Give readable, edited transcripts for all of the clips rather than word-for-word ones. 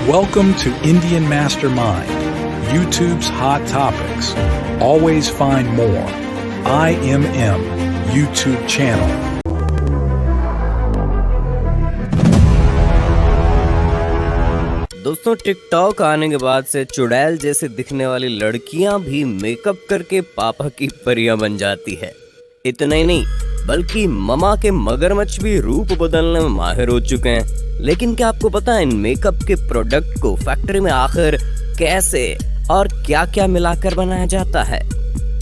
Welcome to Indian Mastermind, YouTube's hot topics. Always find more. IMM YouTube channel. दोस्तों, TikTok आने के बाद से चुड़ैल जैसे दिखने वाली लड़कियां भी मेकअप करके पापा की परियां बन जाती है। इतना ही नहीं, बल्कि ममा के मगरमच्छ भी रूप बदलने में माहिर हो चुके हैं। लेकिन क्या आपको पता है इन मेकअप के प्रोडक्ट को फैक्ट्री में आखिर कैसे और क्या क्या मिलाकर बनाया जाता है?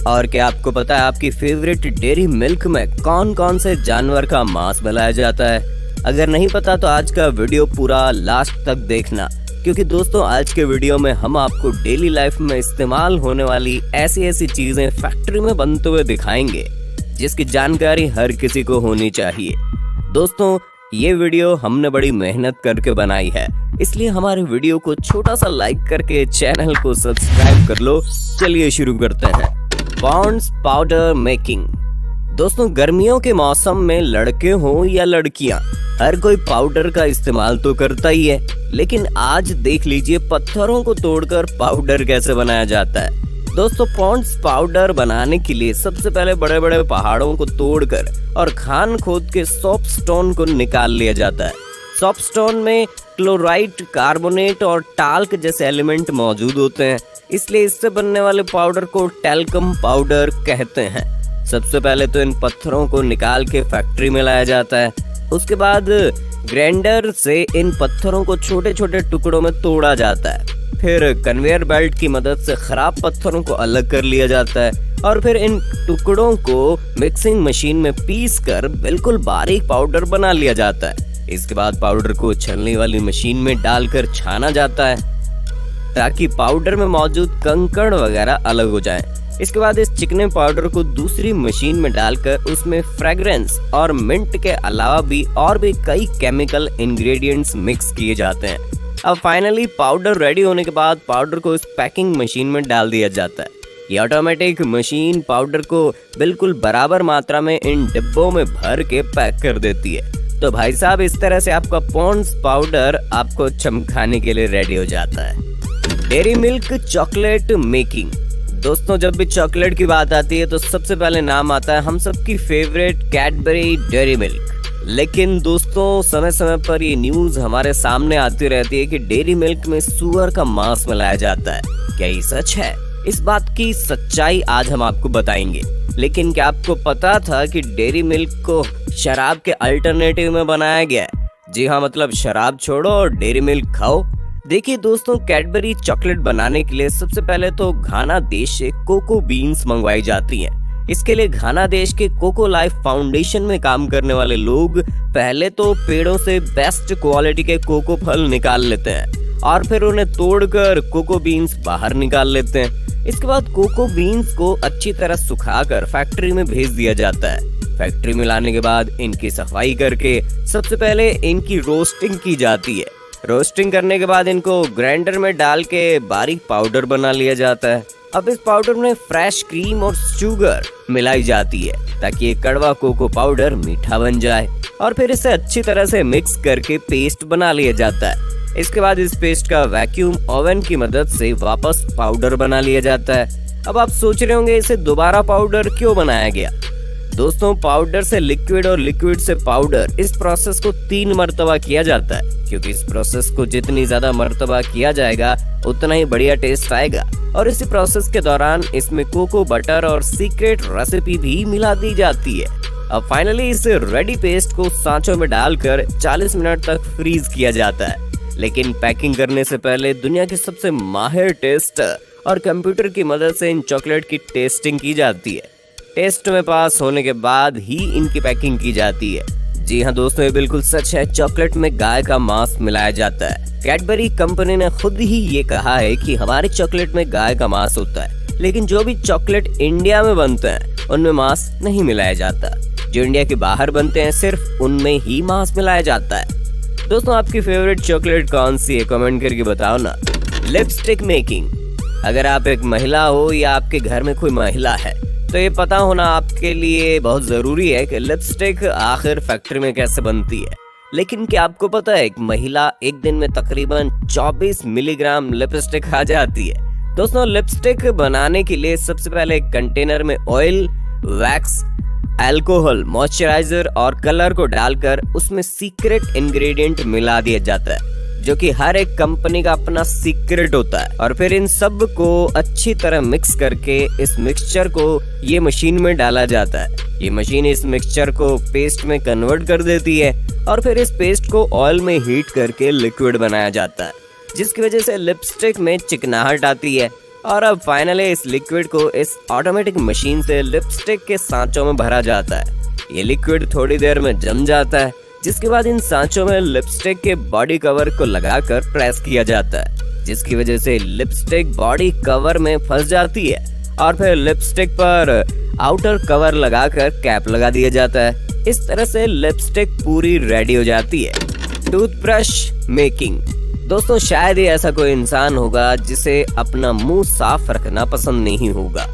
और क्या आपको पता है आपकी फेवरेट डेयरी मिल्क में कौन कौन से जानवर का मांस मिलाया जाता है? अगर नहीं पता तो आज का वीडियो पूरा लास्ट तक देखना, क्योंकि दोस्तों आज के वीडियो में हम आपको डेली लाइफ में इस्तेमाल होने वाली ऐसी चीजें फैक्ट्री में बनते हुए दिखाएंगे जिसकी जानकारी हर किसी को होनी चाहिए। दोस्तों, ये वीडियो हमने बड़ी मेहनत करके बनाई है, इसलिए हमारे वीडियो को छोटा सा लाइक करके चैनल को सब्सक्राइब कर लो। चलिए शुरू करते हैं। Pond's powder making. दोस्तों, गर्मियों के मौसम में लड़के हों या लड़कियां, हर कोई पाउडर का इस्तेमाल तो करता ही है। लेकिन आज देख लीजिए पत्थरों को तोड़कर पाउडर कैसे बनाया जाता है। दोस्तों, पॉन्ड्स पाउडर बनाने के लिए सबसे पहले बड़े बड़े पहाड़ों को तोड़कर और खान खोद के सॉपस्टोन को निकाल लिया जाता है। सॉपस्टोन में क्लोराइड, कार्बोनेट और टाल्क जैसे एलिमेंट मौजूद होते हैं, इसलिए इससे बनने वाले पाउडर को टैल्कम पाउडर कहते हैं। सबसे पहले तो इन पत्थरों को निकाल के फैक्ट्री में लाया जाता है। उसके बाद ग्राइंडर से इन पत्थरों को छोटे छोटे टुकड़ों में तोड़ा जाता है। फिर कन्वेयर बेल्ट की मदद से खराब पत्थरों को अलग कर लिया जाता है और फिर इन टुकड़ों को मिक्सिंग मशीन में पीस कर बिल्कुल बारीक पाउडर बना लिया जाता है। इसके बाद पाउडर को छलनी वाली मशीन में डालकर छाना जाता है ताकि पाउडर में मौजूद कंकड़ वगैरह अलग हो जाएं। इसके बाद इस चिकने पाउडर को दूसरी मशीन में डालकर उसमें फ्रेग्रेंस और मिंट के अलावा भी और भी कई केमिकल इंग्रेडिएंट्स मिक्स किए जाते हैं। अब फाइनली पाउडर रेडी होने के बाद पाउडर को इस पैकिंग मशीन में डाल दिया जाता है। ये ऑटोमेटिक मशीन पाउडर को बिल्कुल बराबर मात्रा में इन डिब्बों में भर के पैक कर देती है। तो भाई साहब, इस तरह से आपका पॉन्ड्स पाउडर आपको चमकाने के लिए रेडी हो जाता है। Dairy milk chocolate making. दोस्तों, जब भी चॉकलेट की बात आती है तो सबसे पहले नाम आता है हम सबकी फेवरेट कैडबरी डेयरी मिल्क। लेकिन दोस्तों, समय समय पर ये न्यूज हमारे सामने आती रहती है कि डेयरी मिल्क में सुअर का मांस मिलाया जाता है। क्या ये सच है? इस बात की सच्चाई आज हम आपको बताएंगे। लेकिन क्या आपको पता था कि डेयरी मिल्क को शराब के अल्टरनेटिव में बनाया गया है? जी हाँ, मतलब शराब छोड़ो और डेयरी मिल्क खाओ। देखिए दोस्तों, कैडबरी चॉकलेट बनाने के लिए सबसे पहले तो घाना देश से कोको बीन्स मंगवाई जाती हैं। इसके लिए घाना देश के कोको लाइफ फाउंडेशन में काम करने वाले लोग पहले तो पेड़ों से बेस्ट क्वालिटी के कोको फल निकाल लेते हैं और फिर उन्हें तोड़कर कोको बीन्स बाहर निकाल लेते हैं। इसके बाद कोको बीन्स को अच्छी तरह सुखाकर फैक्ट्री में भेज दिया जाता है। फैक्ट्री में लाने के बाद इनकी सफाई करके सबसे पहले इनकी रोस्टिंग की जाती है। रोस्टिंग करने के बाद इनको ग्राइंडर में डाल के बारीक पाउडर बना लिया जाता है। अब इस पाउडर में फ्रेश क्रीम और शुगर मिलाई जाती है ताकि ये कड़वा कोको पाउडर मीठा बन जाए और फिर इसे अच्छी तरह से मिक्स करके पेस्ट बना लिया जाता है। इसके बाद इस पेस्ट का वैक्यूम ओवन की मदद से वापस पाउडर बना लिया जाता है। अब आप सोच रहे होंगे इसे दोबारा पाउडर क्यों बनाया गया? दोस्तों, पाउडर से लिक्विड और लिक्विड से पाउडर, इस प्रोसेस को 3 मर्तबा किया जाता है, क्योंकि इस प्रोसेस को जितनी ज्यादा मर्तबा किया जाएगा उतना ही बढ़िया टेस्ट आएगा। और इसी प्रोसेस के दौरान इसमें कोको बटर और सीक्रेट रेसिपी भी मिला दी जाती है। अब फाइनली इस रेडी पेस्ट को सांचों में डालकर 40 मिनट तक फ्रीज किया जाता है। लेकिन पैकिंग करने से पहले दुनिया के सबसे माहिर टेस्टर और कंप्यूटर की मदद से इन चॉकलेट की टेस्टिंग की जाती है। टेस्ट में पास होने के बाद ही इनकी पैकिंग की जाती है। जी हाँ दोस्तों, ये बिल्कुल सच है, चॉकलेट में गाय का मांस मिलाया जाता है। कैडबरी कंपनी ने खुद ही ये कहा है कि हमारे चॉकलेट में गाय का मांस होता है, लेकिन जो भी चॉकलेट इंडिया में बनते हैं उनमें मांस नहीं मिलाया जाता। जो इंडिया के बाहर बनते हैं सिर्फ उनमें ही मांस मिलाया जाता है। दोस्तों, आपकी फेवरेट चॉकलेट कौन सी है? कमेंट करके बताओ ना। Lipstick making. अगर आप एक महिला हो या आपके घर में कोई महिला है तो ये पता होना आपके लिए बहुत जरूरी है कि लिपस्टिक आखिर फैक्ट्री में कैसे बनती है। लेकिन क्या आपको पता है एक महिला एक दिन में तकरीबन 24 मिलीग्राम लिपस्टिक खा जाती है। दोस्तों लिपस्टिक बनाने के लिए सबसे पहले एक कंटेनर में ऑयल, वैक्स, अल्कोहल, मॉइस्चराइजर और कलर को डालकर उसमें सीक्रेट इंग्रेडिएंट मिला दिया जाता है, जो कि हर एक कंपनी का अपना सीक्रेट होता है। और फिर इन सब को अच्छी तरह मिक्स करके इस मिक्सचर को ये मशीन में डाला जाता है। ये मशीन इस मिक्सचर को पेस्ट में कन्वर्ट कर देती है और फिर इस पेस्ट को ऑयल में हीट करके लिक्विड बनाया जाता है, जिसकी वजह से लिपस्टिक में चिकनाहट आती है। और अब फाइनली इस लिक्विड को इस ऑटोमेटिक मशीन से लिपस्टिक के सांचों में भरा जाता है। ये लिक्विड थोड़ी देर में जम जाता है, जिसके बाद इन सांचों में लिपस्टिक के बॉडी कवर को लगाकर प्रेस किया जाता है, जिसकी वजह से लिपस्टिक बॉडी कवर में फंस जाती है। और फिर लिपस्टिक पर आउटर कवर लगाकर कैप लगा दिया जाता है। इस तरह से लिपस्टिक पूरी रेडी हो जाती है। Toothbrush making. दोस्तों शायद ही ऐसा कोई इंसान होगा जिसे अपना मुंह साफ रखना पसंद नहीं होगा।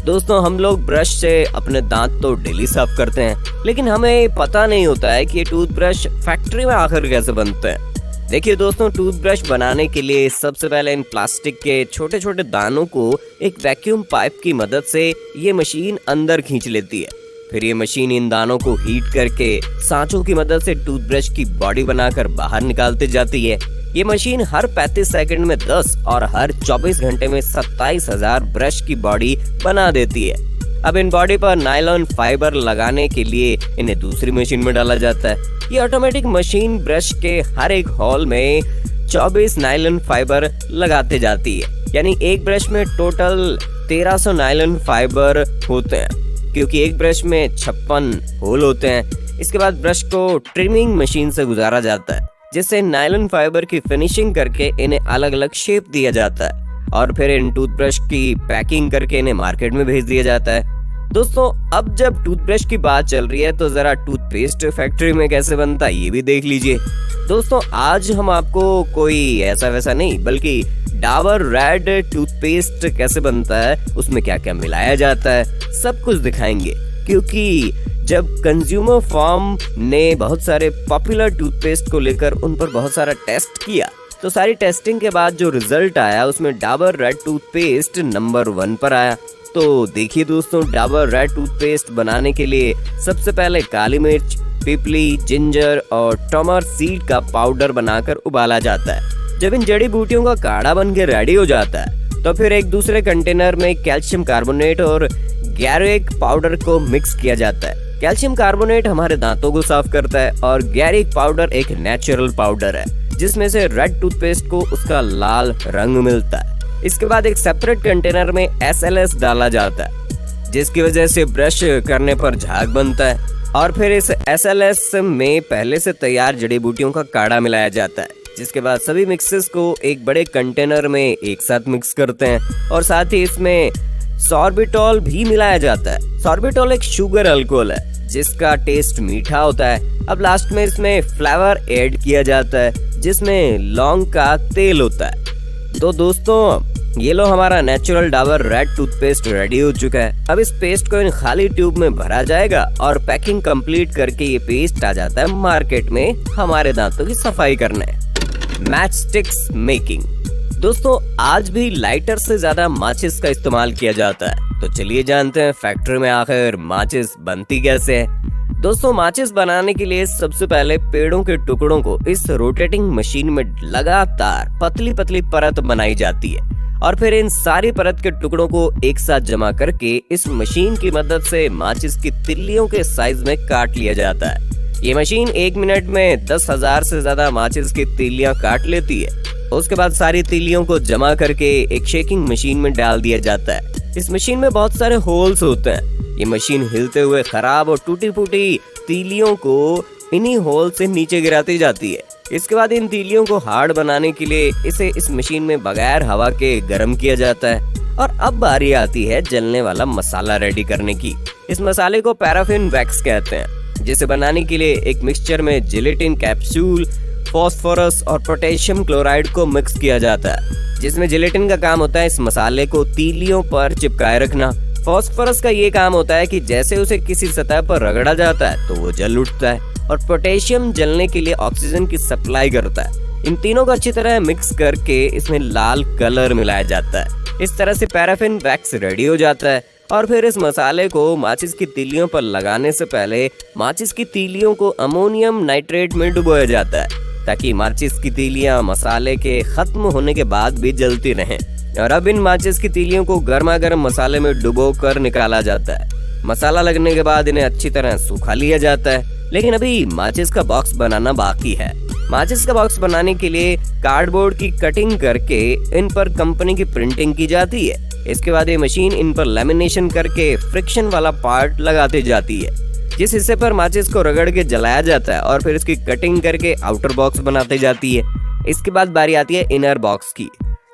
दोस्तों हम लोग ब्रश से अपने दांत तो डेली साफ करते हैं, लेकिन हमें पता नहीं होता है कि ये टूथब्रश फैक्ट्री में आखिर कैसे बनते हैं। देखिए दोस्तों, टूथब्रश बनाने के लिए सबसे पहले इन प्लास्टिक के छोटे छोटे दानों को एक वैक्यूम पाइप की मदद से ये मशीन अंदर खींच लेती है। फिर ये मशीन इन दानों को हीट करके सांचों की मदद से टूथब्रश की बॉडी बनाकर बाहर निकालती जाती है। ये मशीन हर 35 सेकंड में 10 और हर 24 घंटे में 27,000 ब्रश की बॉडी बना देती है। अब इन बॉडी पर नायलॉन फाइबर लगाने के लिए इन्हें दूसरी मशीन में डाला जाता है। ये ऑटोमेटिक मशीन ब्रश के हर एक होल में 24 नायलॉन फाइबर लगाते जाती है, यानी एक ब्रश में टोटल 1300 नायलॉन फाइबर होते हैं, क्योंकि एक ब्रश में 56 होल होते हैं। इसके बाद ब्रश को ट्रिमिंग मशीन से गुजारा जाता है, जिससे नायलॉन फाइबर की फिनिशिंग करके इन्हें अलग अलग शेप दिया जाता है और फिर इन टूथब्रश की पैकिंग करके इन्हें मार्केट में भेज दिया जाता है। दोस्तों अब जब टूथब्रश की बात चल रही है तो जरा टूथपेस्ट फैक्ट्री में कैसे बनता है ये भी देख लीजिए। दोस्तों आज हम आपको कोई ऐसा वैसा नहीं बल्कि डाबर रेड टूथपेस्ट कैसे बनता है, उसमें क्या क्या मिलाया जाता है, सब कुछ दिखाएंगे। क्योंकि जब कंज्यूमर फॉर्म ने बहुत सारे पॉपुलर टूथपेस्ट को लेकर उन पर बहुत सारा टेस्ट किया, तो सारी टेस्टिंग के बाद जो रिजल्ट आया उसमें डाबर रेड टूथपेस्ट नंबर 1 पर आया। तो देखिए दोस्तों, डाबर रेड टूथपेस्ट बनाने के लिए सबसे पहले काली मिर्च, पिपली, जिंजर और टमार सीड का पाउडर बनाकर उबाला जाता है। जब इन जड़ी बूटियों का काढ़ा बन के रेडी हो जाता है तो फिर एक दूसरे कंटेनर में कैल्शियम कार्बोनेट और गैरिक पाउडर को मिक्स किया जाता है। कैल्शियम कार्बोनेट हमारे दांतों को साफ करता है और गैरिक पाउडर एक नेचुरल पाउडर है जिसमें से रेड टूथपेस्ट को उसका लाल रंग मिलता है। इसके बाद एक सेपरेट कंटेनर में SLS डाला जाता है, जिसकी वजह से ब्रश करने पर झाग बनता है और फिर इस SLS में पहले से तैयार जड़ी बूटियों का काढ़ा मिलाया जाता है, जिसके बाद सभी मिक्सेस को एक बड़े कंटेनर में एक साथ मिक्स करते हैं और साथ ही इसमें सॉर्बिटॉल भी मिलाया जाता है। सॉर्बिटॉल एक शुगर अल्कोहल है जिसका टेस्ट मीठा होता है। अब लास्ट में इसमें फ्लेवर ऐड किया जाता है जिसमें लौंग का तेल होता है। तो दोस्तों ये लो, हमारा natural Dabur red toothpaste ready हो चुका है। अब इस पेस्ट को इन खाली ट्यूब में भरा जाएगा और पैकिंग कंप्लीट करके ये पेस्ट आ जाता है मार्केट में हमारे दांतों की सफाई करने। Match sticks making. दोस्तों आज भी लाइटर से ज्यादा माचिस का इस्तेमाल किया जाता है, तो चलिए जानते हैं फैक्ट्री में आखिर माचिस बनती कैसे है। दोस्तों माचिस बनाने के लिए सबसे पहले पेड़ों के टुकड़ों को इस रोटेटिंग मशीन में लगातार पतली पतली परत बनाई जाती है और फिर इन सारी परत के टुकड़ों को एक साथ जमा करके इस मशीन की मदद से माचिस की तिल्लियों के साइज में काट लिया जाता है। ये मशीन 1 मिनट में 10,000 से ज्यादा माचिस की तिल्लियां काट लेती है। उसके बाद सारी तिल्लियों को जमा करके एक शेकिंग मशीन में डाल दिया जाता है। इस मशीन में बहुत सारे होल्स होते हैं। ये मशीन हिलते हुए खराब और टूटी फूटी तिल्लियों को इन्हीं होल से नीचे गिराती जाती है। इसके बाद इन तिल्लियों को हार्ड बनाने के लिए इसे इस मशीन में बगैर हवा के गर्म किया जाता है। और अब बारी आती है जलने वाला मसाला रेडी करने की। इस मसाले को पैराफिन वैक्स कहते हैं, जिसे बनाने के लिए एक मिक्सचर में जिलेटिन कैप्सूल, फास्फोरस और पोटेशियम क्लोराइड को मिक्स किया जाता है, जिसमें जिलेटिन का काम होता है इस मसाले को तीलियों पर चिपकाए रखना फास्फोरस का ये काम होता है कि जैसे उसे किसी सतह पर रगड़ा जाता है तो वो जल उठता है, और पोटेशियम जलने के लिए ऑक्सीजन की सप्लाई करता है। इन तीनों को अच्छी तरह मिक्स करके इसमें लाल कलर मिलाया जाता है। इस तरह से पैराफिन वैक्स रेडी हो जाता है, और फिर इस मसाले को माचिस की तीलियों पर लगाने से पहले माचिस की तीलियों को अमोनियम नाइट्रेट में डुबोया जाता है, ताकि माचिस की तीलियां मसाले के खत्म होने के बाद भी जलती रहें। और अब इन माचिस की तीलियों को गर्मा गर्म मसाले में डुबो कर निकाला जाता है। मसाला लगने के बाद इन्हें अच्छी तरह सुखा लिया जाता है, लेकिन अभी माचिस का बॉक्स बनाना बाकी है। माचिस का बॉक्स बनाने के लिए कार्डबोर्ड की कटिंग करके इन पर कंपनी की प्रिंटिंग की जाती है। इसके बाद ये मशीन इन पर लेमिनेशन करके फ्रिक्शन वाला पार्ट लगाती जाती है, जिस हिस्से पर माचिस को रगड़ के जलाया जाता है, और फिर इसकी कटिंग करके आउटर बॉक्स बनाती जाती है। इसके बाद बारी आती है इनर बॉक्स की,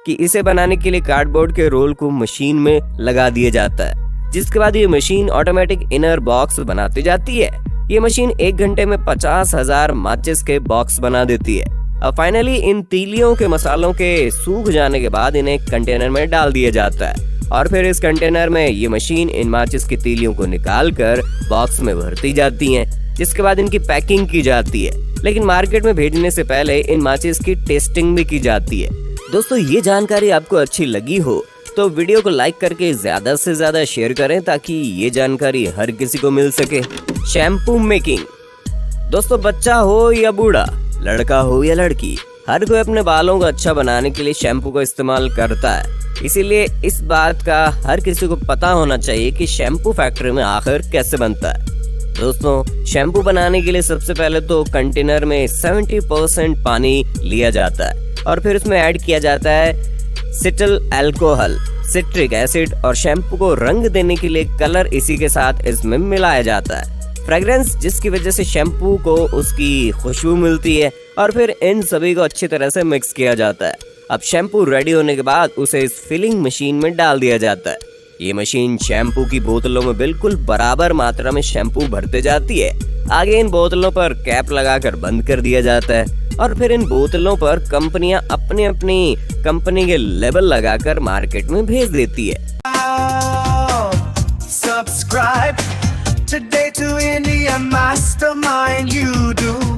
कि इसे बनाने के लिए कार्डबोर्ड के रोल को मशीन में लगा दिया जाता है, जिसके बाद ये मशीन ऑटोमेटिक इनर बॉक्स बनाती जाती है। ये मशीन 1 घंटे में 50,000 माचिस के बॉक्स बना देती है। अब फाइनली इन तीलियों के मसालों के सूख जाने के बाद इन्हें कंटेनर में डाल दिया जाता है, और फिर इस कंटेनर में ये मशीन इन माचिस की तीलियों को निकाल कर बॉक्स में भरती जाती हैं, जिसके बाद इनकी पैकिंग की जाती है। लेकिन मार्केट में भेजने से पहले इन माचिस की टेस्टिंग भी की जाती है। दोस्तों, ये जानकारी आपको अच्छी लगी हो तो वीडियो को लाइक करके ज्यादा से ज्यादा शेयर करें, ताकि ये जानकारी हर किसी को मिल सके। Shampoo making. दोस्तों, बच्चा हो या बूढ़ा, लड़का हो या लड़की, हर कोई अपने बालों को अच्छा बनाने के लिए शैम्पू का इस्तेमाल करता है। इसीलिए इस बात का हर किसी को पता होना चाहिए कि शैम्पू फैक्ट्री में आखिर कैसे बनता है। दोस्तों, शैम्पू बनाने के लिए सबसे पहले तो कंटेनर में 70% पानी लिया जाता है, और फिर उसमें ऐड किया जाता है सिटल अल्कोहल, सिट्रिक एसिड, और शैम्पू को रंग देने के लिए कलर इसी के साथ इसमें मिलाया जाता है। फ्रेग्रेंस, जिसकी वजह से शैम्पू को उसकी खुशबू मिलती है, और फिर इन सभी को अच्छी तरह से मिक्स किया जाता है। अब शैम्पू रेडी होने के बाद उसे इस फिलिंग मशीन में डाल दिया जाता है। ये मशीन शैम्पू की बोतलों में बिल्कुल बराबर मात्रा में शैम्पू भरते जाती है। आगे इन बोतलों पर कैप लगाकर बंद कर दिया जाता है, और फिर इन बोतलों पर कंपनियां अपनी अपनी कंपनी के लेबल लगाकर मार्केट में भेज देती है। Subscribe today to India Mastermind. You do.